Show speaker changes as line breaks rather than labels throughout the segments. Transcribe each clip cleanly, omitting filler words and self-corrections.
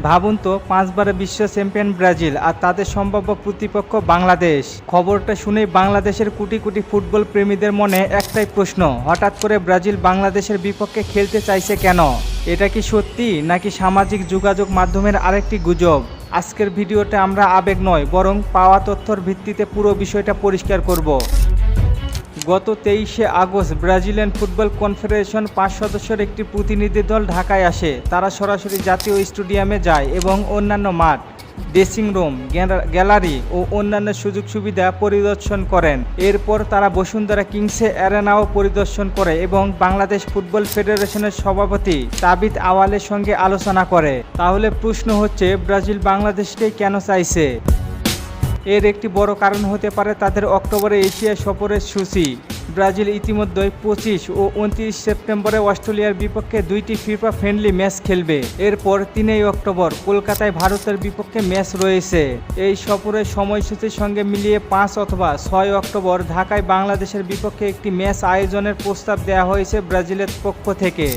ভাবুন তো, 5 বারের বিশ্ব চ্যাম্পিয়ন ব্রাজিল আর তাদের সম্ভাব্য প্রতিপক্ষ বাংলাদেশ। খবরটা শুনেই বাংলাদেশের কোটি কোটি ফুটবল প্রেমীদের মনে একটাই প্রশ্ন, হঠাৎ করে ব্রাজিল বাংলাদেশের বিপক্ষে খেলতে চাইছে কেন? এটা কি সত্যি নাকি সামাজিক যোগাযোগ মাধ্যমের আরেকটি গুজব? আজকের ভিডিওতে আমরা আবেগ নয় বরং পাওয়া তথ্যর ভিত্তিতে পুরো বিষয়টা পরিষ্কার করব। গত 23শে আগস্ট ব্রাজিলিয়ান ফুটবল কনফেডারেশন 5 সদস্যের একটি প্রতিনিধি দল ঢাকায় আসে। তারা সরাসরি জাতীয় স্টেডিয়ামে যায় এবং অন্যান্য মাঠ, ড্রেসিং রুম, গ্যালারি ও অন্যান্য সুযোগ সুবিধা পরিদর্শন করেন। এরপর তারা বসুন্ধরা কিংস অ্যারেনাও পরিদর্শন করে এবং বাংলাদেশ ফুটবল ফেডারেশনের সভাপতি তাবিথ আওয়ালের সঙ্গে আলোচনা করে। তাহলে প্রশ্ন হচ্ছে, ব্রাজিল বাংলাদেশকে কেন চাইছে? এর একটি বড় কারণ হতে পারে তাদের অক্টোবরে এশিয়া সফরের সূচি। ব্রাজিল ইতিমধ্যেই 25 ও 29 সেপ্টেম্বরে অস্ট্রেলিয়ার বিপক্ষে 2টি ফিফা ফ্রেন্ডলি ম্যাচ খেলবে। এরপর 3 অক্টোবর কলকাতায় ভারতের বিপক্ষে ম্যাচ রয়েছে। এই সফরের সময়সূচির সঙ্গে মিলিয়ে 5 অথবা 6 অক্টোবর ঢাকায় বাংলাদেশের বিপক্ষে একটি ম্যাচ আয়োজনের প্রস্তাব দেওয়া হয়েছে ব্রাজিলের পক্ষ থেকে।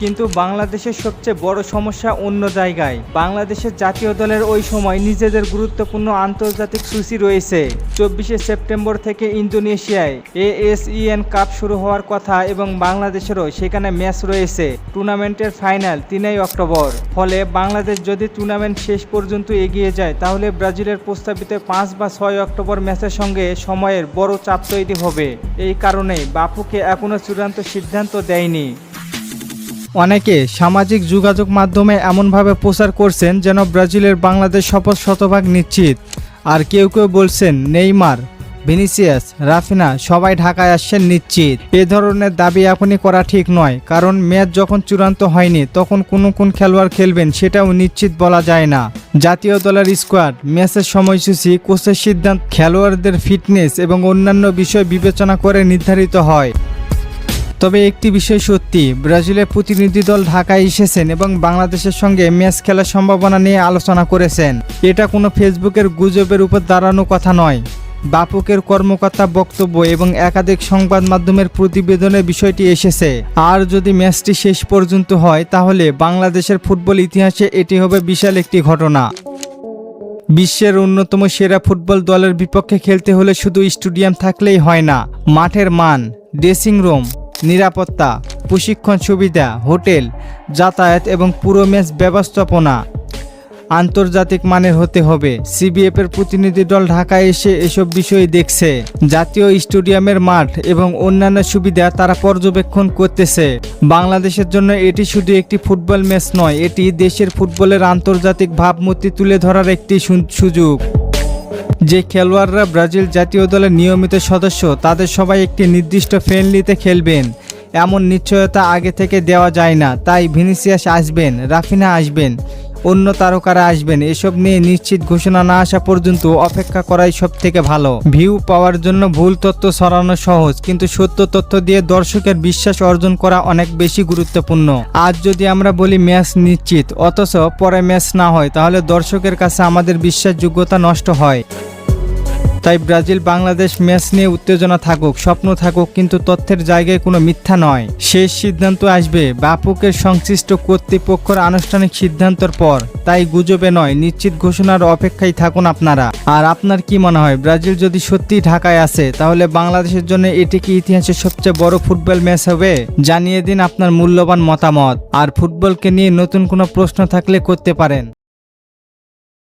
কিন্তু বাংলাদেশের সবচেয়ে বড় সমস্যা অন্য জায়গায়। বাংলাদেশের জাতীয় দলের ওই সময় নিজেদের গুরুত্বপূর্ণ আন্তর্জাতিক সূচি রয়েছে। 24শে সেপ্টেম্বর থেকে ইন্দোনেশিয়ায় ASEAN কাপ শুরু হওয়ার কথা এবং বাংলাদেশেরও সেখানে ম্যাচ রয়েছে। টুর্নামেন্টের ফাইনাল 3 অক্টোবর। ফলে বাংলাদেশ যদি টুর্নামেন্ট শেষ পর্যন্ত এগিয়ে যায় তাহলে ব্রাজিলের প্রস্তাবিত 5 বা 6 অক্টোবর ম্যাচের সঙ্গে সময়ের বড় চাপ তৈরি হবে। এই কারণেই বাফুকে এখনও চূড়ান্ত সিদ্ধান্ত দেয়নি। অনেকে সামাজিক যোগাযোগ মাধ্যমে এমনভাবে প্রচার করছেন যেন ব্রাজিলের বাংলাদেশ সফর শতভাগ নিশ্চিত। আর কেউ কেউ বলছেন নেইমার, ভিনিসিয়াস, রাফিনা সবাই ঢাকায় আসছেন নিশ্চিত। এ ধরনের দাবি এখনই করা ঠিক নয়, কারণ ম্যাচ যখন চূড়ান্ত হয়নি তখন কোন খেলোয়াড় খেলবেন সেটাও নিশ্চিত বলা যায় না। জাতীয় দলের স্কোয়াড, ম্যাচের সময়সূচি, কোচের সিদ্ধান্ত, খেলোয়াড়দের ফিটনেস এবং অন্যান্য বিষয় বিবেচনা করে নির্ধারিত হয়। তবে একটি বিষয় সত্যি, ব্রাজিলের প্রতিনিধি দল ঢাকায় এসেছেন এবং বাংলাদেশের সঙ্গে ম্যাচ খেলার সম্ভাবনা নিয়ে আলোচনা করেছেন। এটা কোনো ফেসবুকের গুজবের উপর দাঁড়ানো কথা নয়। বাফুকের কর্মকর্তা বক্তব্য এবং একাধিক সংবাদ মাধ্যমের প্রতিবেদনে বিষয়টি এসেছে। আর যদি ম্যাচটি শেষ পর্যন্ত হয় তাহলে বাংলাদেশের ফুটবল ইতিহাসে এটি হবে বিশাল একটি ঘটনা। বিশ্বের অন্যতম সেরা ফুটবল দলের বিপক্ষে খেলতে হলে শুধু স্টেডিয়াম থাকলেই হয় না। মাঠের মান, ড্রেসিং রুম, নিরাপত্তা, প্রশিক্ষণ সুবিধা, হোটেল, যাতায়াত এবং পুরো ম্যাচ ব্যবস্থাপনা আন্তর্জাতিক মানের হতে হবে। CBF এর প্রতিনিধি দল ঢাকায় এসে এসব বিষয় দেখছে। জাতীয় স্টেডিয়ামের মাঠ এবং অন্যান্য সুবিধা তারা পর্যবেক্ষণ করতেছে। বাংলাদেশের জন্য এটি শুধু একটি ফুটবল ম্যাচ নয়, এটি দেশের ফুটবলের আন্তর্জাতিক ভাবমূর্তি তুলে ধরার একটি সুযোগ। যে খেলোয়াড়রা ব্রাজিল জাতীয় দলের নিয়মিত সদস্য তাদের সবাই একটি নির্দিষ্ট ফ্রেন্ডলিতে খেলবেন এমন নিশ্চয়তা আগে থেকে দেওয়া যায় না। তাই ভিনিসিয়াস আসবেন, রাফিনা আসবেন, অন্য তারকারা আসবেন, এসব নিয়ে নিশ্চিত ঘোষণা না আসা পর্যন্ত অপেক্ষা করাই সব থেকে ভালো। ভিউ পাওয়ার জন্য ভুল তথ্য ছড়ানো সহজ, কিন্তু সত্য তথ্য দিয়ে দর্শকের বিশ্বাস অর্জন করা অনেক বেশি গুরুত্বপূর্ণ। আজ যদি আমরা বলি ম্যাচ নিশ্চিত অথচ পরে ম্যাচ না হয় তাহলে দর্শকের কাছে আমাদের বিশ্বাসযোগ্যতা নষ্ট হয়। তাই ব্রাজিল বাংলাদেশ ম্যাচ নিয়ে উত্তেজনা থাকুক, স্বপ্ন থাকুক, কিন্তু তথ্যের জায়গায় কোনো মিথ্যা নয়। শেষ সিদ্ধান্ত আসবে বাফুকের সংশ্লিষ্ট কর্তৃপক্ষের আনুষ্ঠানিক সিদ্ধান্তের পর। তাই গুজবে নয়, নিশ্চিত ঘোষণার অপেক্ষায় থাকুন আপনারা। আর আপনার কি মনে হয়, ব্রাজিল যদি সত্যি ঢাকায় আসে তাহলে বাংলাদেশের জন্য এটি কি ইতিহাসের সবচেয়ে বড় ফুটবল ম্যাচ হবে? জানিয়ে দিন আপনার মূল্যবান মতামত। আর ফুটবলকে নিয়ে নতুন কোনো প্রশ্ন থাকলে করতে পারেন।